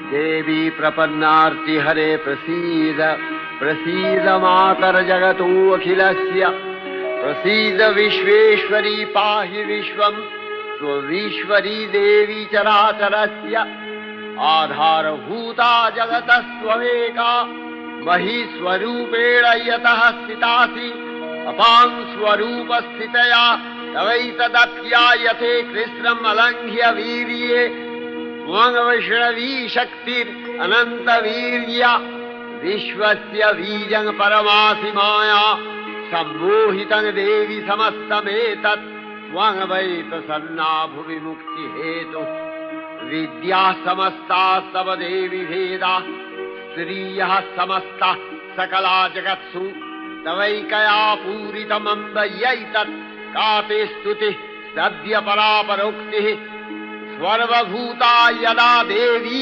देवी प्रपन्नार्ति हरे प्रसीद प्रसीद मातर जगतोऽखिलस्य प्रसीद विश्वेश्वरी पाहि विश्वं स्ववीश्वरी देवी चराचरस्य आधारभूता जगतस्त्वमेका महीस्वरूपेण यतः स्थितासि अपां स्वरूपस्थितया तवैतदप्यायते कृष्णम् अलङ्घ्य वीर्ये त्वं वैष्णवी शक्तिरनन्तवीर्या विश्वस्य बीजं परमासि माया सम्मोहितं देवि समस्तमेतत् त्वं वै प्रसन्ना भुवि मुक्तिहेतुः विद्याः समस्ताः तव देवि भेदाः स्त्रियः समस्ताः सकला जगत्सु तवैकया पूरितमम्बयैतत् का ते स्तुतिः सद्य परापरोक्तिः सर्वभूता यदा देवी